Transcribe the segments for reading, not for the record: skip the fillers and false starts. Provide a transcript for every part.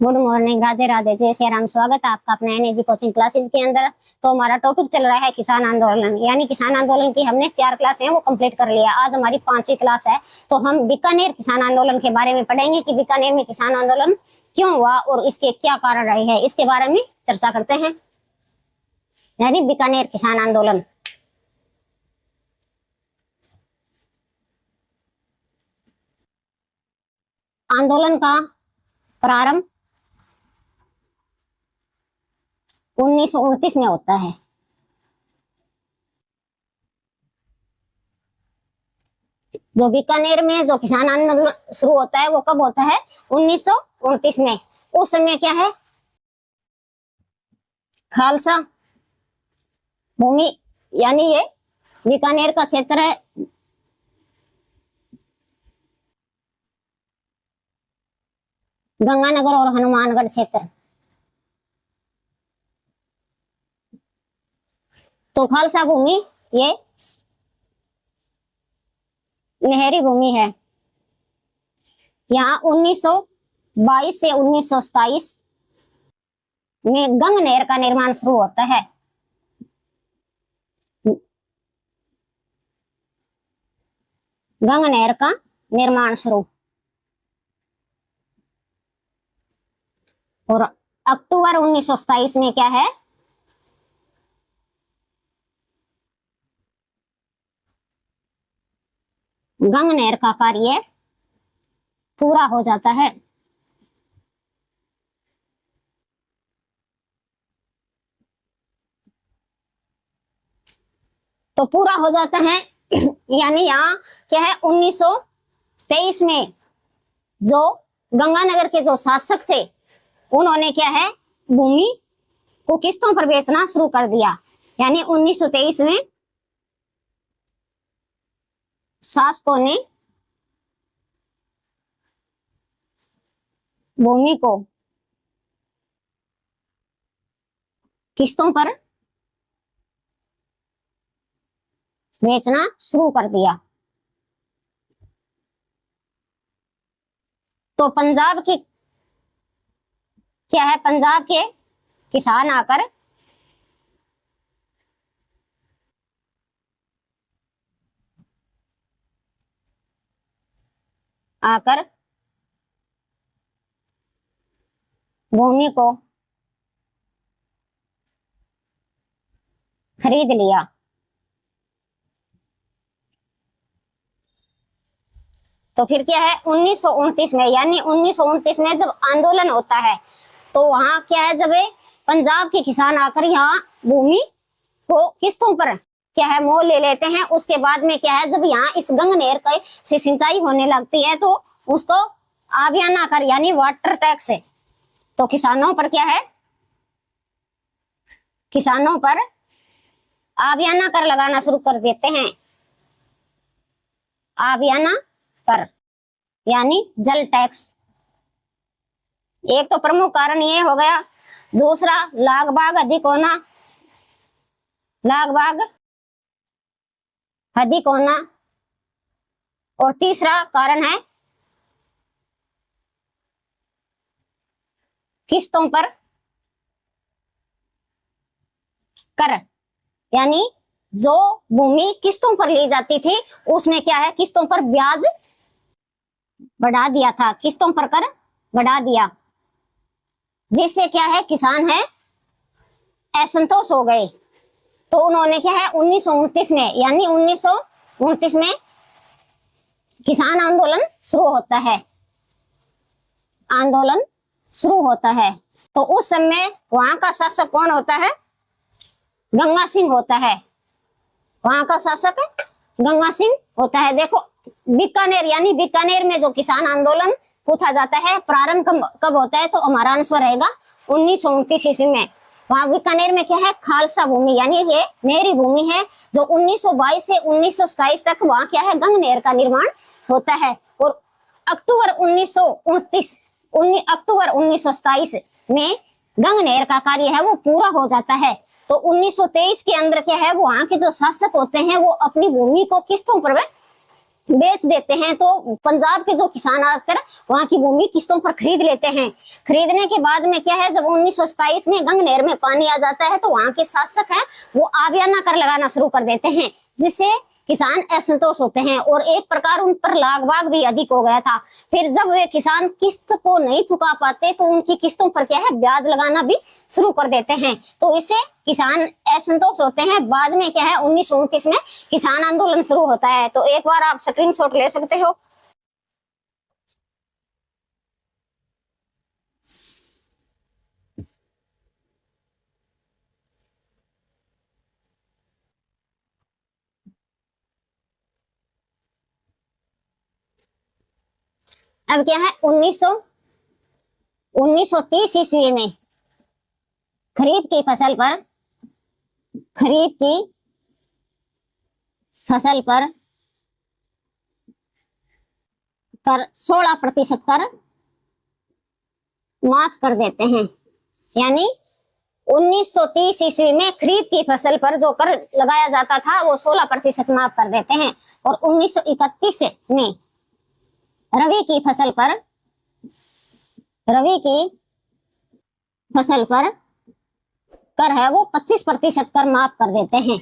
Good morning, Radhe Radhe, जय श्री राम। स्वागत है आपका अपने एनर्जी कोचिंग क्लासेस के अंदर। तो हमारा टॉपिक चल रहा है किसान आंदोलन, यानी किसान आंदोलन की हमने 4 क्लास है वो कंप्लीट कर लिया। आज हमारी 5वीं क्लास है। तो हम बीकानेर किसान आंदोलन के बारे में पढ़ेंगे कि बीकानेर में किसान आंदोलन क्यों हुआ और इसके क्या कारण रहे हैं, इसके बारे में चर्चा करते हैं। यानी बीकानेर किसान आंदोलन। आंदोलन का प्रारंभ 1929 में होता है। जो बीकानेर में जो किसान आंदोलन शुरू होता है वो कब होता है? 1929 में। उस समय क्या है, खालसा भूमि, यानी ये बीकानेर का क्षेत्र है। गंगानगर और हनुमानगढ़ क्षेत्र। तो खालसा भूमि ये नहरी भूमि है। यहाँ 1922 से 1927 में गंग नहर का निर्माण शुरू होता है। गंग नहर का निर्माण शुरू, और अक्टूबर 1927 में क्या है, गंग नहर का कार्य पूरा हो जाता है। तो पूरा हो जाता है यानी यहाँ क्या है, 1923 में जो गंगानगर के जो शासक थे उन्होंने क्या है, भूमि को किस्तों पर बेचना शुरू कर दिया। यानी 1923 में शासकों ने भूमि को किस्तों पर बेचना शुरू कर दिया। तो पंजाब की क्या है, पंजाब के किसान आकर भूमि को खरीद लिया। तो फिर क्या है, 1929 में, यानी 1929 में जब आंदोलन होता है तो वहां क्या है, जब पंजाब के किसान आकर यहाँ भूमि को किस्तों पर क्या है मोल ले लेते हैं। उसके बाद में क्या है, जब यहाँ इस गंग नहर का से सिंचाई होने लगती है तो उसको आबियाना कर, यानी वाटर टैक्स है। तो किसानों पर क्या है, किसानों पर आबियाना कर लगाना शुरू कर देते हैं। आबियाना कर यानी जल टैक्स। एक तो प्रमुख कारण ये हो गया। दूसरा, लाग बाग अधिक होना, लाग बाग अधिक होना। और तीसरा कारण है किस्तों पर कर, यानी जो भूमि किस्तों पर ली जाती थी उसमें क्या है, किस्तों पर ब्याज बढ़ा दिया था, किस्तों पर कर बढ़ा दिया, जिससे क्या है, किसान है असंतोष हो गए। तो उन्होंने क्या है, 1929 में, यानी 1929 में किसान आंदोलन शुरू होता है। आंदोलन शुरू होता है। तो उस समय वहां का शासक कौन होता है? गंगा सिंह होता है। वहां का शासक गंगा सिंह होता है। देखो, बीकानेर, यानी बीकानेर में जो किसान आंदोलन पूछा जाता है प्रारंभ कब होता है, तो हमारा आंसर रहेगा 1929 ईस्वी में। वहां बीकानेर में क्या है, खालसा भूमि, यानी ये नहरी भूमि है जो 1922 से 1927 तक वहां क्या है, गंग नहर का निर्माण होता है। और अक्टूबर 1927 में गंग नहर का कार्य है वो पूरा हो जाता है। तो 1923 के अंदर क्या है, वहां के जो शासक होते हैं वो अपनी भूमि को किस्तों पर बेच देते हैं। तो पंजाब के जो किसान आकर वहां की भूमि किस्तों पर खरीद लेते हैं। खरीदने के बाद में क्या है, जब 1927 में गंगनेर में पानी आ जाता है तो वहां के शासक हैं वो आबियाना कर लगाना शुरू कर देते हैं, जिससे किसान असंतोष होते हैं और एक प्रकार उन पर लाग भी अधिक हो गया था। फिर जब वे किसान किस्त को नहीं चुका पाते तो उनकी किस्तों पर क्या है, ब्याज लगाना भी शुरू कर देते हैं। तो इससे किसान असंतोष होते हैं। बाद में क्या है, 1929 में किसान आंदोलन शुरू होता है। तो एक बार आप स्क्रीनशॉट ले सकते हो। अब क्या है, 1930 ईस्वी में खरीफ की फसल पर खरीफ की फसल पर कर 16% कर माफ कर देते हैं। यानी 1930 ईस्वी में खरीफ की फसल पर जो कर लगाया जाता था वो 16% माफ कर देते हैं। और 1931 में रबी की फसल पर कर है वो 25% कर माफ कर देते हैं।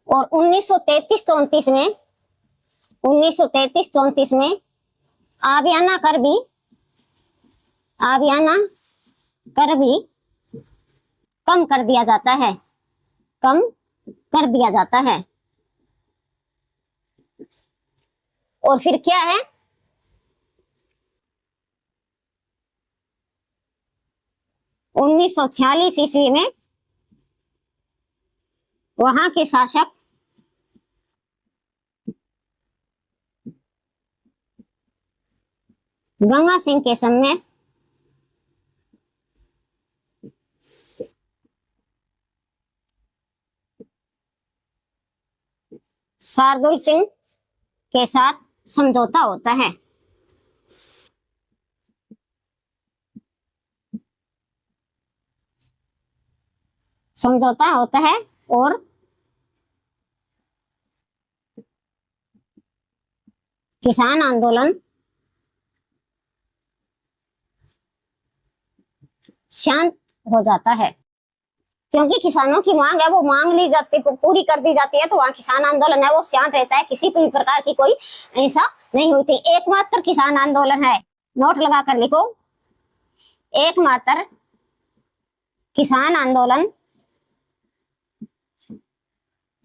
और 1933-34 में आबियाना कर भी कम कर दिया जाता है। और फिर क्या है, 1946 ईस्वी में वहां के शासक गंगा सिंह के समय शार्दुल सिंह के साथ समझौता होता है। और किसान आंदोलन शांत हो जाता है। क्योंकि किसानों की मांग है वो मांग ली जाती, पूरी कर दी जाती है, तो वहाँ किसान आंदोलन है वो शांत रहता है। किसी भी प्रकार की कोई ऐसा नहीं होती। एकमात्र किसान आंदोलन है, नोट लगा कर लिखो, एकमात्र किसान आंदोलन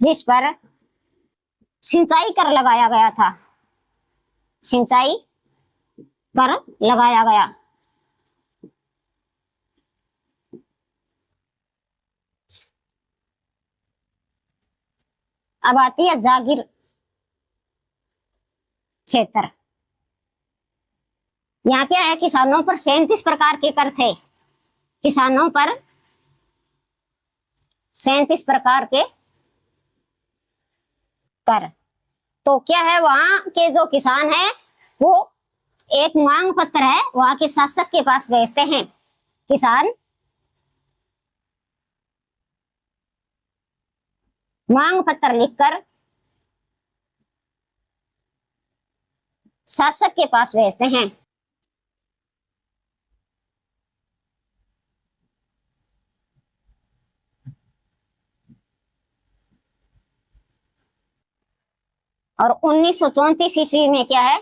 जिस पर सिंचाई कर लगाया गया था, सिंचाई कर लगाया गया। अब आती है जागीर क्षेत्र। यहाँ क्या है, किसानों पर 37 प्रकार के कर थे। किसानों पर 37 प्रकार के कर। तो क्या है, वहां के जो किसान है वो एक मांग पत्र है वहां के शासक के पास भेजते हैं। किसान मांग पत्र लिखकर शासक के पास भेजते हैं। और 1934 ईस्वी में क्या है,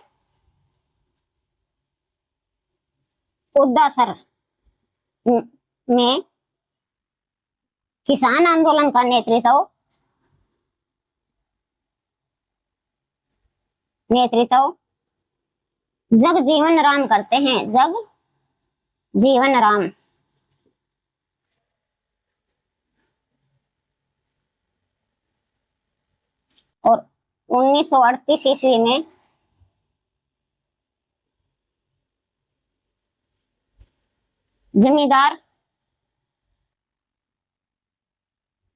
उद्दासर में किसान आंदोलन का नेतृत्व जगजीवन राम करते हैं। जगजीवन राम। और 1938 ईस्वी में जमींदार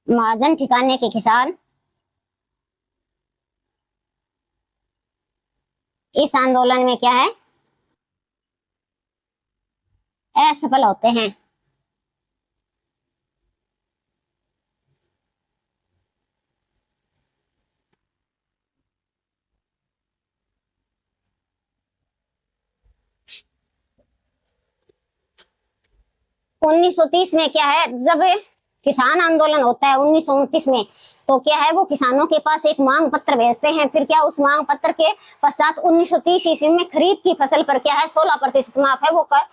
महाजन ठिकाने के किसान इस आंदोलन में क्या है, असफल होते हैं। 1930 में क्या है, जब किसान आंदोलन होता है 1929 में, तो क्या है वो किसानों के पास एक मांग पत्र भेजते हैं। फिर क्या उस मांग पत्र के पश्चात 1930 ईस्वी में खरीफ की फसल पर क्या है 16% माफ है वो कर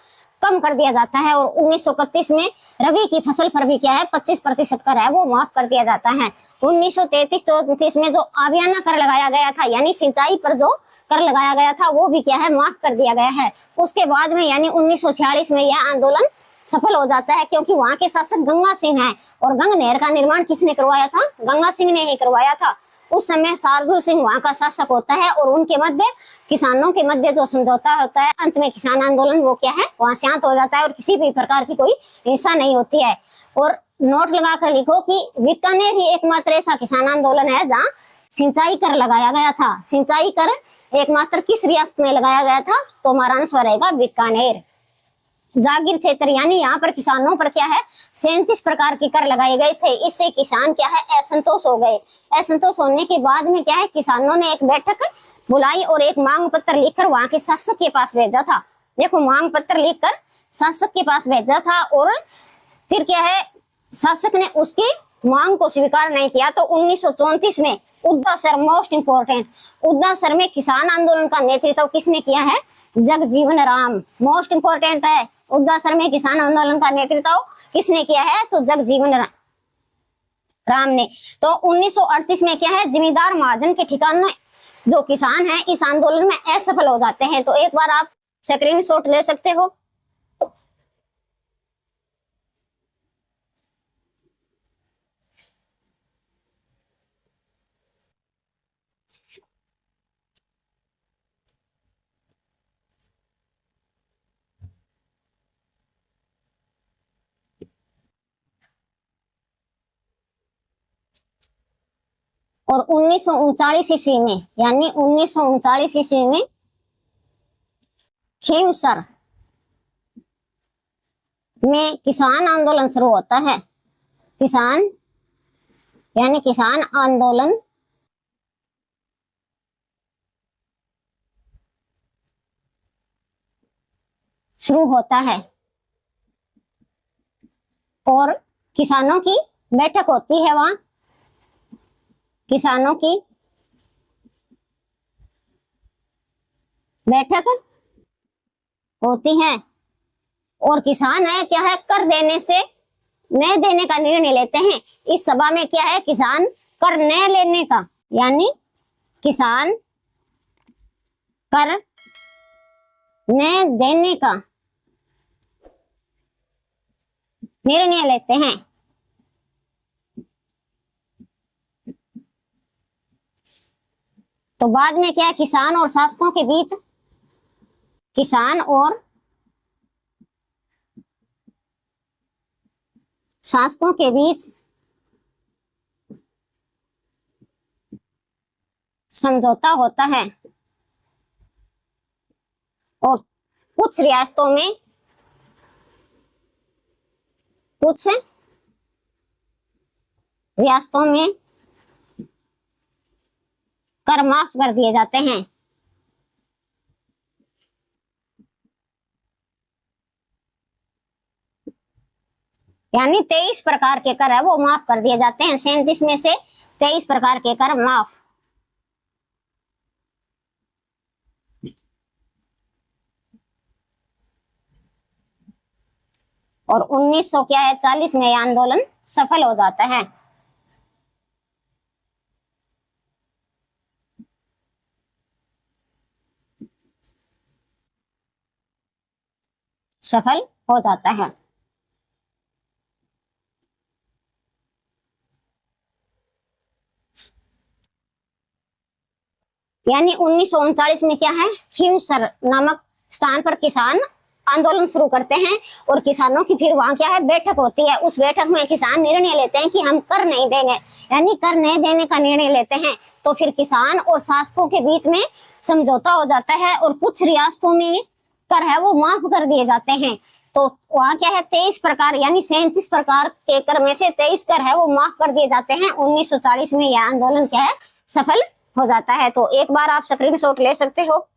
कम कर दिया जाता है। और 1931 में रबी की फसल पर भी क्या है 25% कर है वो माफ कर दिया जाता है। 1933-34 में जो आबियाना कर लगाया गया था, यानी सिंचाई पर जो कर लगाया गया था, वो भी क्या है माफ कर दिया गया है। उसके बाद में यानी 1946 में यह आंदोलन सफल हो जाता है, क्योंकि वहां के शासक गंगा सिंह हैं। और गंग नहर का निर्माण किसने करवाया था? गंगा सिंह ने ही करवाया था। उस समय शार्दुल सिंह वहां का शासक होता है और उनके मध्य किसानों के मध्य जो समझौता होता है, अंत में किसान आंदोलन वो क्या है वहां शांत हो जाता है और किसी भी प्रकार की कोई हिंसा नहीं होती है। और नोट लगाकर लिखो कि बीकानेर ही एकमात्र ऐसा किसान आंदोलन है जहाँ सिंचाई कर लगाया गया था। सिंचाई कर एकमात्र किस रियासत में लगाया गया था? तो हमारा आंसर रहेगा बीकानेर। जागीर क्षेत्र, यानी यहाँ पर किसानों पर क्या है 37 प्रकार के कर लगाए गए थे। इससे किसान क्या है असंतोष हो गए। असंतोष होने के बाद में क्या है किसानों ने एक बैठक बुलाई और एक मांग पत्र लिखकर वहां के शासक के पास भेजा था। देखो, मांग पत्र लिखकर शासक के पास भेजा था और फिर क्या है शासक ने उसकी मांग को स्वीकार नहीं किया। तो 1934 में उद्दासर, मोस्ट इंपोर्टेंट, उद्दासर में किसान आंदोलन का नेतृत्व किसने किया है? जगजीवन राम। मोस्ट इंपोर्टेंट है, उद्दासर में किसान आंदोलन का नेतृत्व किसने किया है? तो जगजीवन राम ने। तो 1938 में क्या है जमींदार महाजन के ठिकाने जो किसान हैं इस आंदोलन में असफल हो जाते हैं। तो एक बार आप स्क्रीनशॉट ले सकते हो। और 1939 ईस्वी में, यानी 1939 ईस्वी में खींवसर में किसान आंदोलन शुरू होता है। किसान यानी किसान आंदोलन शुरू होता है और किसानों की बैठक होती है। वहां किसानों की बैठक होती है और किसान है क्या है कर देने से न देने का निर्णय लेते हैं। इस सभा में क्या है किसान कर न लेने का, यानी किसान कर न देने का निर्णय लेते हैं। तो बाद में क्या है किसान और शासकों के बीच, किसान और शासकों के बीच समझौता होता है और कुछ रियासतों में कर माफ कर दिए जाते हैं। यानी 23 प्रकार के कर है वो माफ कर दिए जाते हैं। 37 में से 23 प्रकार के कर माफ। और 1900 क्या है 40 में यह आंदोलन सफल हो जाता है। सफल हो जाता है। यानी 1939 में क्या है खींवसर नामक स्थान पर किसान आंदोलन शुरू करते हैं और किसानों की फिर वहां क्या है बैठक होती है। उस बैठक में किसान निर्णय लेते हैं कि हम कर नहीं देंगे, यानी कर नहीं देने का निर्णय लेते हैं। तो फिर किसान और शासकों के बीच में समझौता हो जाता है और कुछ रियासतों में कर है वो माफ कर दिए जाते हैं। तो वहां क्या है 23 प्रकार यानी 37 प्रकार के कर में से 23 कर है वो माफ कर दिए जाते हैं। 1940 में यह आंदोलन क्या है सफल हो जाता है। तो एक बार आप स्क्रीनशॉट ले सकते हो।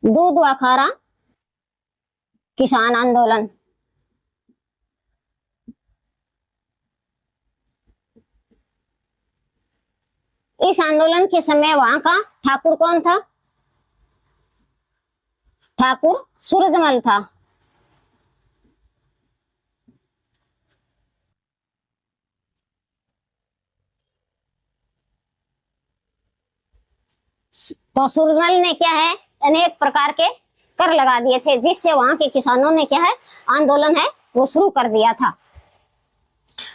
दूध व खारा किसान आंदोलन। इस आंदोलन के समय वहां का ठाकुर कौन था? ठाकुर सूरजमल था। तो सूरजमल ने क्या है, अनेक प्रकार के कर लगा दिए थे, जिससे वहां के किसानों ने क्या है, आंदोलन है वो शुरू कर दिया था।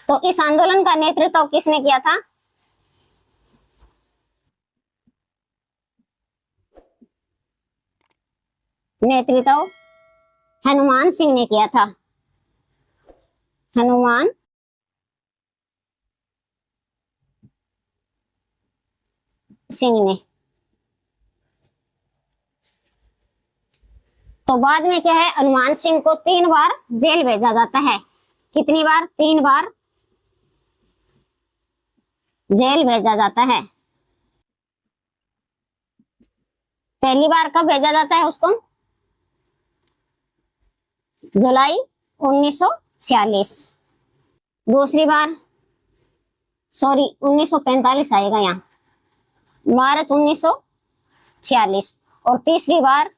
तो इस आंदोलन का नेतृत्व किसने किया था? नेतृत्व हनुमान सिंह ने किया था। हनुमान सिंह ने। तो बाद में क्या है, हनुमान सिंह को 3 बार जेल भेजा जाता है। कितनी बार? 3 बार जेल भेजा जाता है। पहली बार कब भेजा जाता है उसको? जुलाई 1946। दूसरी बार 1945 आएगा यहाँ, मार्च 1946। और तीसरी बार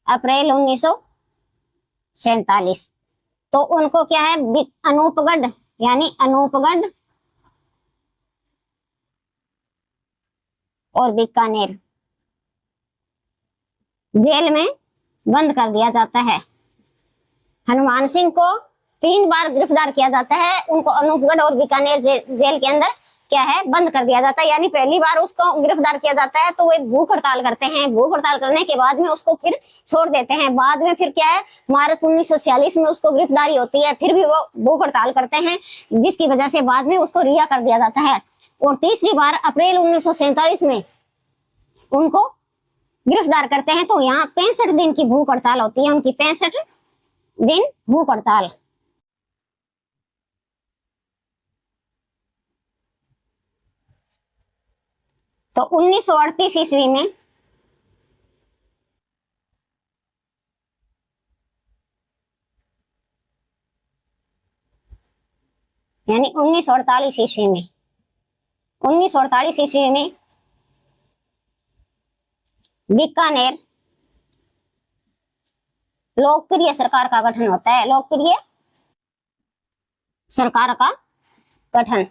अप्रैल 1947। तो उनको क्या है, अनूपगढ़ यानी अनूपगढ़ और बीकानेर जेल में बंद कर दिया जाता है। हनुमान सिंह को 3 बार गिरफ्तार किया जाता है, उनको अनूपगढ़ और बीकानेर जेल के अंदर क्या है, बंद कर दिया जाता है। यानी पहली बार उसको गिरफ्तार किया जाता है तो वो एक भूख हड़ताल करते हैं, भूख हड़ताल करने के बाद में उसको फिर छोड़ देते हैं। बाद में फिर क्या है, मार्च 1946 में उसको गिरफ्तारी होती है, फिर भी वो भूख हड़ताल करते हैं, जिसकी वजह से बाद में उसको रिहा कर दिया जाता है। और तीसरी बार अप्रैल 1947 में उनको गिरफ्तार करते हैं। तो यहाँ 65 दिन की भूख हड़ताल होती है उनकी, 65 दिन भूख हड़ताल। तो 1938 ईस्वी में यानी 1948 ईस्वी में 1948 ईस्वी में बीकानेर लोकप्रिय सरकार का गठन होता है। लोकप्रिय सरकार का गठन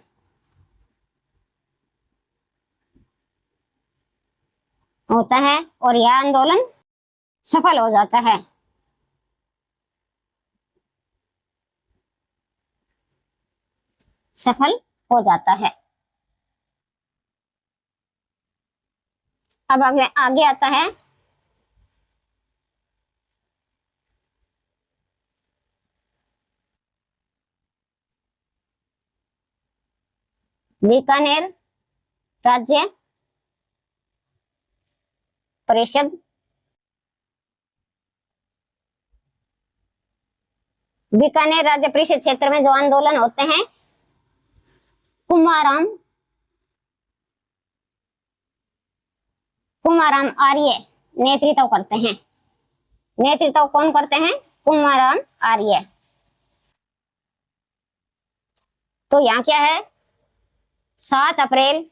होता है और यह आंदोलन सफल हो जाता है। सफल हो जाता है। अब आगे आता है बीकानेर राज्य परिषद। बीकानेर राज्य परिषद क्षेत्र में जो आंदोलन होते हैं, कुमाराम आर्य नेतृत्व करते हैं। नेतृत्व कौन करते हैं? कुमाराम आर्य। तो यहाँ क्या है, 7 अप्रैल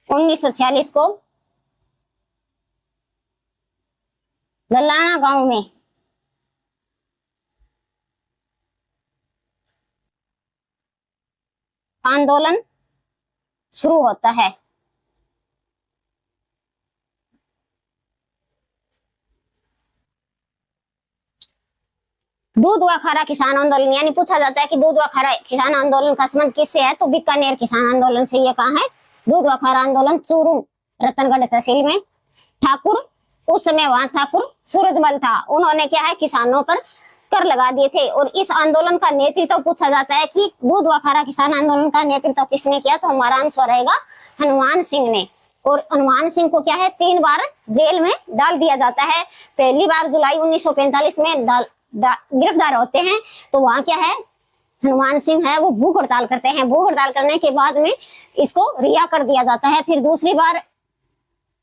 1946 को ललाना गांव में आंदोलन शुरू होता है। दूध व खारा किसान आंदोलन, यानी पूछा जाता है कि दूध व खारा किसान आंदोलन का संबंध किससे है, तो बीकानेर किसान आंदोलन से। ये कहाँ है? दूध व खारा आंदोलन चूरू रतनगढ़ तहसील में। ठाकुर, उस समय वहां ठाकुर सूरजमल था, उन्होंने क्या है, किसानों पर कर लगा दिए थे। और इस आंदोलन का नेतृत्व पूछा जाता है कि दूध व खारा किसान आंदोलन का नेतृत्व किसने किया, तो हमारा आंसर रहेगा हनुमान सिंह ने। और हनुमान सिंह को क्या है, 3 बार जेल में डाल दिया जाता है। पहली बार जुलाई 1945 में गिरफ्तार होते हैं। तो वहां क्या है, हनुमान सिंह है वो भूख हड़ताल करते हैं। भूख हड़ताल करने के बाद में इसको रिहा कर दिया जाता है। फिर दूसरी बार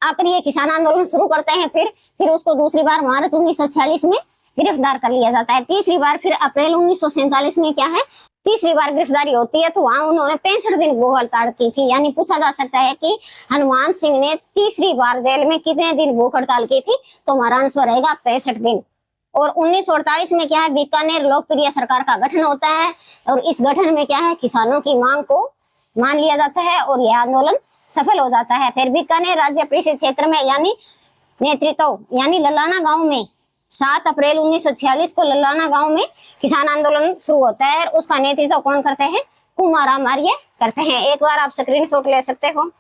आकर ये किसान आंदोलन शुरू करते हैं, फिर उसको दूसरी बार मार्च 1946 में गिरफ्तार कर लिया जाता है। तीसरी बार फिर अप्रैल 1947 में क्या है, तीसरी बार गिरफ्तारी होती है, तो वहां उन्होंने 65 दिन भूख हड़ताल की थी। यानी पूछा जा सकता है कि हनुमान सिंह ने तीसरी बार जेल में कितने दिन भूख हड़ताल की थी, तो हमारा आंसर रहेगा 65 दिन। और 1948 में क्या है, बीकानेर लोकप्रिय सरकार का गठन होता है, और इस गठन में क्या है, किसानों की मांग को मान लिया जाता है और यह आंदोलन सफल हो जाता है। फिर बीकानेर राज्य परिषद क्षेत्र में यानी नेतृत्व यानी ललाना गांव में 7 अप्रैल 1946 को ललाना गांव में किसान आंदोलन शुरू होता है, और उसका नेतृत्व कौन करते हैं, कुमाराम आर्य करते हैं। एक बार आप स्क्रीनशॉट ले सकते हो।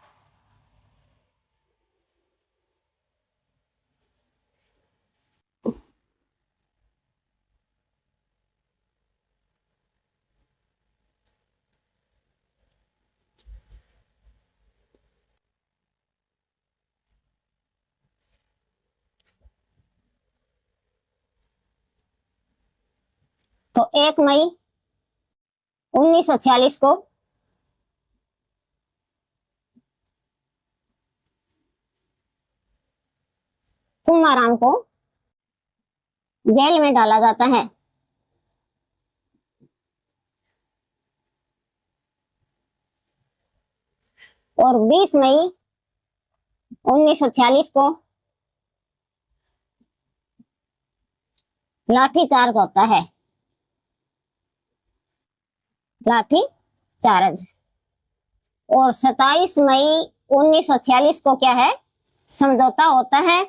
तो 1 मई 1946 को कुमाराम को जेल में डाला जाता है। और 20 मई 1946 को लाठी चार्ज होता है, लाठी चार्ज। और 27 मई 1946 को क्या है, समझौता होता है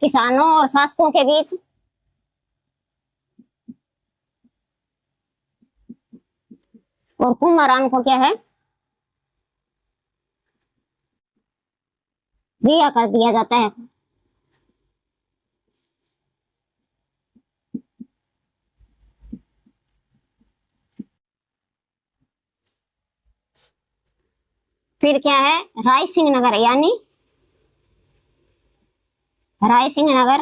किसानों और शासकों के बीच। और कुमाराम को क्या है, रिहा कर दिया जाता है। फिर क्या है, राय सिंह नगर यानी राय सिंह नगर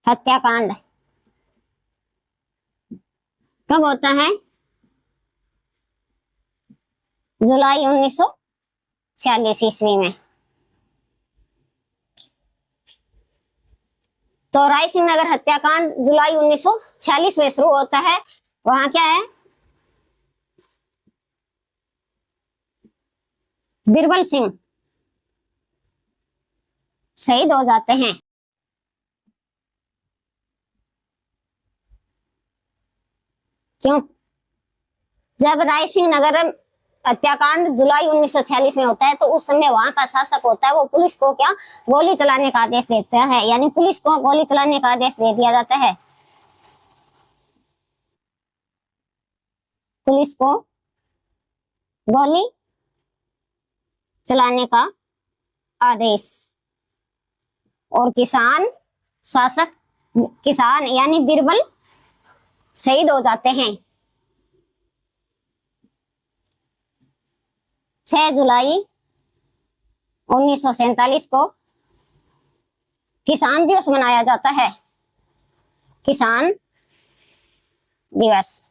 हत्याकांड कब होता है, जुलाई 1946 ईस्वी में। तो राय सिंह नगर हत्याकांड जुलाई 1946 में शुरू होता है। वहां क्या है, बिरबल सिंह शहीद हो जाते हैं। क्यों, जब राय सिंह नगर हत्याकांड जुलाई 1946 में होता है, तो उस समय वहां का शासक होता है, वो पुलिस को क्या, गोली चलाने का आदेश देता है। यानी पुलिस को गोली चलाने का आदेश दे दिया जाता है, पुलिस को गोली चलाने का आदेश। और किसान यानी बिरबल शहीद हो जाते हैं। 6 जुलाई 1947 को किसान दिवस मनाया जाता है, किसान दिवस।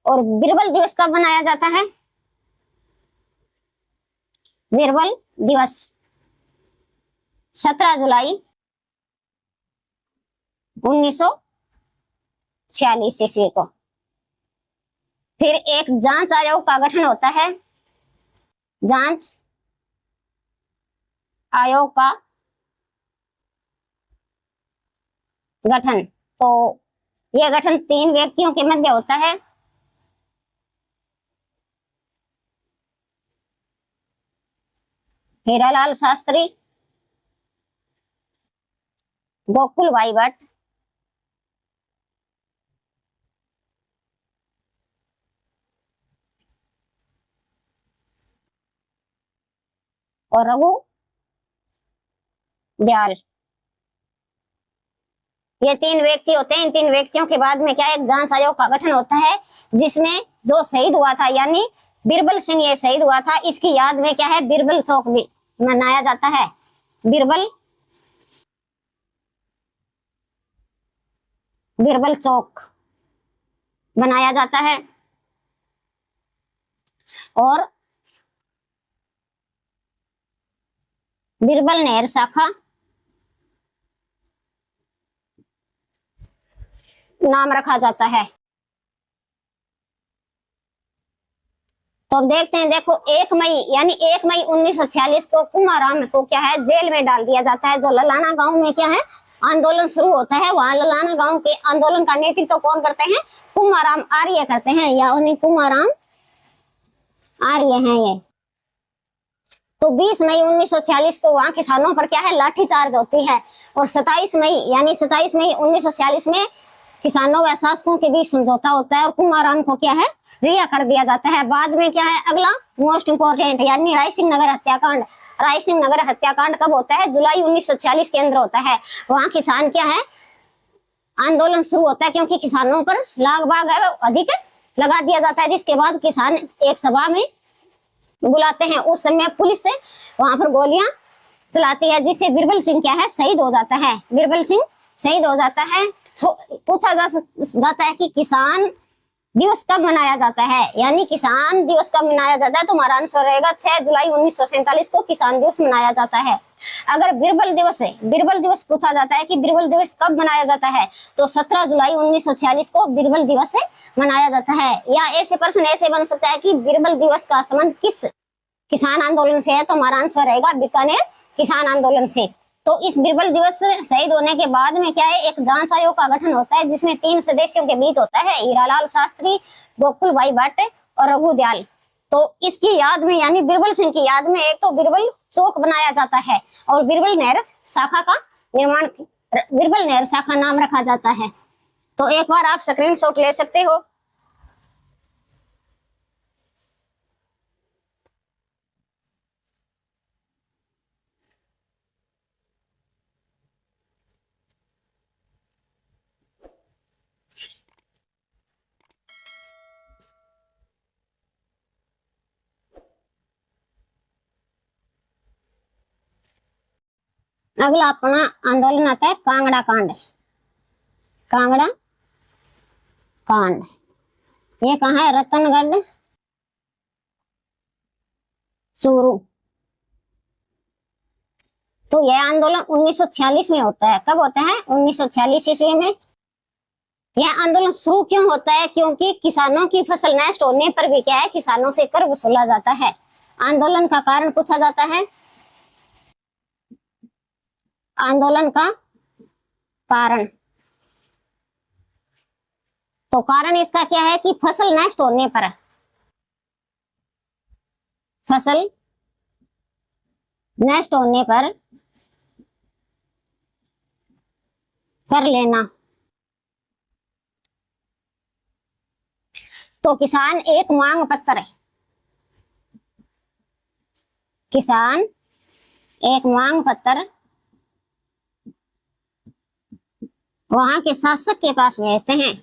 और बिरबल दिवस कब मनाया जाता है, बिरबल दिवस 17 जुलाई 1946 ईस्वी को। फिर एक जांच आयोग का गठन होता है, जांच आयोग का गठन। तो यह गठन 3 व्यक्तियों के मध्य होता है, हीरालाल शास्त्री, गोकुल भाई भट्ट और रघु दयाल। ये 3 व्यक्ति होते हैं। इन 3 व्यक्तियों के बाद में क्या एक जांच आयोग का गठन होता है, जिसमें जो शहीद हुआ था यानी बिरबल सिंह ये शहीद हुआ था, इसकी याद में क्या है, बिरबल चौक भी मनाया जाता है, बिरबल चौक बनाया जाता है। और बिरबल नहर शाखा नाम रखा जाता है। तो अब देखते हैं, देखो 1 मई यानी 1 मई 1946 को कुमाराम को क्या है, जेल में डाल दिया जाता है। जो ललाना गांव में क्या है आंदोलन शुरू होता है, वहां ललाना गांव के आंदोलन का नेतृत्व कौन करते हैं, कुमाराम आर्य करते हैं, या उन्हें कुमाराम आर्य हैं ये। तो 20 मई 1946 को वहां किसानों पर क्या है लाठीचार्ज होती है, और 27 मई यानी 27 मई 1946 में किसानों व शासकों के बीच समझौता होता है और कुमाराम को क्या है रिहा कर दिया जाता है। बाद में क्या है अगला मोस्ट इंपोर्टेंट यानी रायसिंह नगर हत्याकांड। रायसिंह नगर हत्याकांड कब होता है, जुलाई 1946 के अंदर होता है। वहां किसान क्या है आंदोलन शुरू होता है, क्योंकि किसानों पर लाग बाग है अधिक लगा दिया जाता है, जिसके बाद किसान एक सभा में बुलाते हैं। उस समय पुलिस से वहां पर गोलियां चलाती है, जिससे बिरबल सिंह क्या है शहीद हो जाता है। बिरबल सिंह शहीद हो जाता है। पूछा जाता है कि किसान दिवस कब मनाया जाता है, यानी किसान दिवस कब मनाया जाता है, तो हमारा आंसर रहेगा 6 जुलाई 1947 को किसान दिवस मनाया जाता है। अगर बिरबल दिवस है, बिरबल दिवस पूछा जाता है कि बिरबल दिवस कब मनाया जाता है, तो 17 जुलाई 1946 को बिरबल दिवस मनाया जाता है। या ऐसे प्रश्न ऐसे बन सकता है कि बिरबल दिवस का संबंध किस किसान आंदोलन से है, तो हमारा आंसर रहेगा बीकानेर किसान आंदोलन से। तो इस बिरबल दिवस शहीद होने के बाद में क्या है एक जांच आयोग का गठन होता है, जिसमें 3 सदस्यों के बीच होता है, हीरालाल शास्त्री, गोकुल भाई भट्ट और रघु दयाल। तो इसकी याद में यानी बिरबल सिंह की याद में एक तो बिरबल चौक बनाया जाता है और बिरबल नहर शाखा का निर्माण, बिरबल नहर शाखा नाम रखा जाता है। तो एक बार आप स्क्रीनशॉट ले सकते हो। अगला अपना आंदोलन आता है कांगड़ा कांड। कांगड़ा कांड ये कहाँ है, रतनगढ़ चूरू। तो यह आंदोलन 1946 में होता है। कब होता है, 1946 ईस्वी में। यह आंदोलन शुरू क्यों होता है, क्योंकि किसानों की फसल नष्ट होने पर भी क्या है किसानों से कर वसूला जाता है। आंदोलन का कारण पूछा जाता है, आंदोलन का कारण। तो कारण इसका क्या है कि फसल नष्ट होने पर, फसल नष्ट होने पर कर लेना। तो किसान एक मांग पत्र है, किसान एक मांग पत्र वहां के शासक के पास भेजते हैं।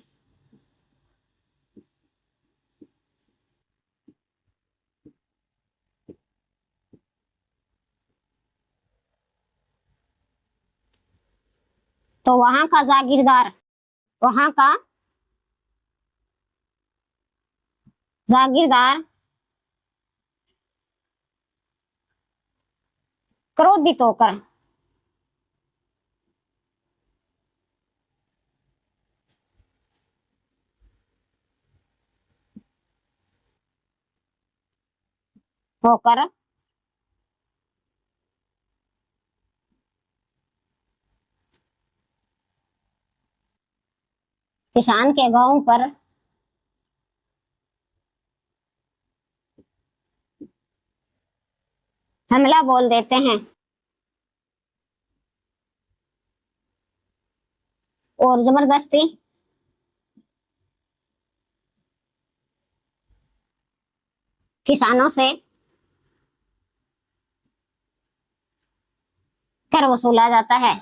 तो वहां का जागीरदार, वहां का जागीरदार क्रोधित होकर होकर किसान के गांव पर हमला बोल देते हैं और जबरदस्ती किसानों से कर वसूला जाता है।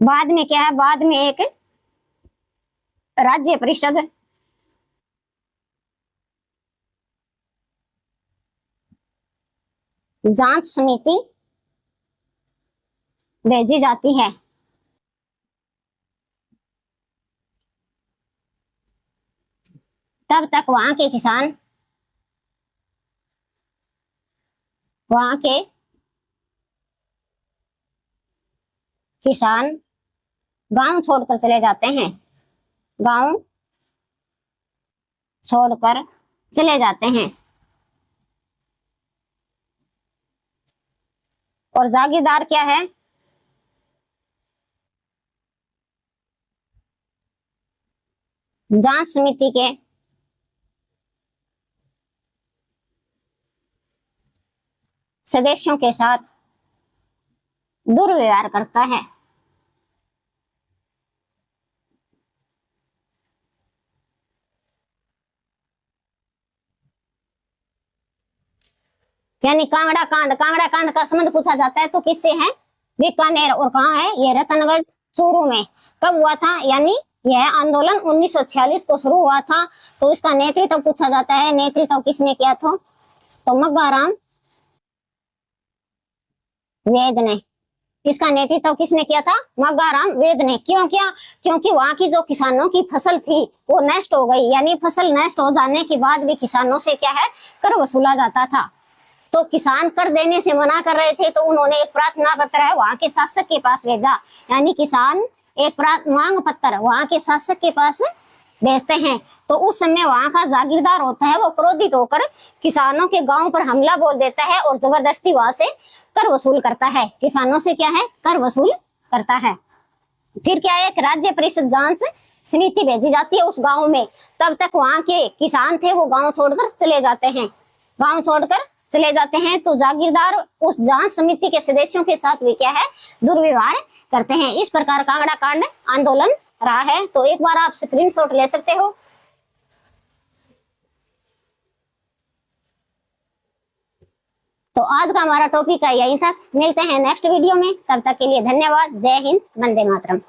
बाद में क्या है, बाद में एक राज्य परिषद जांच समिति भेजी जाती है। तब तक वहां के किसान गांव छोड़कर चले जाते हैं, गांव छोड़कर चले जाते हैं। और जागीरदार क्या है? जांच समिति के सदस्यों के साथ दुर्व्यवहार करता है। यानी कांगड़ा कांड का संबंध पूछा जाता है तो किससे है? बीकानेर। और कहाँ है ये? रतनगढ़ चूरू में। कब हुआ था? यानी यह आंदोलन 1946 को शुरू हुआ था। तो इसका नेतृत्व पूछा जाता है, नेतृत्व किसने किया था? तो मग्गाराम वेद ने। इसका नेतृत्व किसने किया था? मग्गाराम वेद ने। क्यों किया? क्योंकि वहां की जो किसानों की फसल थी वो नष्ट हो गई। यानी फसल नष्ट हो जाने के बाद भी किसानों से क्या है? कर वसूला जाता था। तो किसान कर देने से मना कर रहे थे, तो उन्होंने एक प्रार्थना पत्र है वहां के शासक के पास भेजा। यानी किसान एक मांग पत्र वहां के शासक के पास भेजते हैं। तो उस समय वहां का जागीरदार होता है, वो क्रोधित होकर किसानों के गांव पर हमला बोल देता है और जबरदस्ती वहां से कर वसूल करता है। किसानों से क्या है? कर वसूल करता है। फिर क्या है? एक राज्य परिषद जांच समिति भेजी जाती है उस गांव में। तब तक वहां के किसान थे वो गांव छोड़कर चले जाते हैं, गांव छोड़कर चले जाते हैं। तो जागीरदार उस जांच समिति के सदस्यों के साथ भी क्या है? दुर्व्यवहार करते हैं। इस प्रकार कांगड़ा कांड आंदोलन रहा है। तो एक बार आप स्क्रीनशॉट ले सकते हो। तो आज का हमारा टॉपिक है यहीं तक। मिलते हैं नेक्स्ट वीडियो में, तब तक के लिए धन्यवाद। जय हिंद, वंदे मातरम।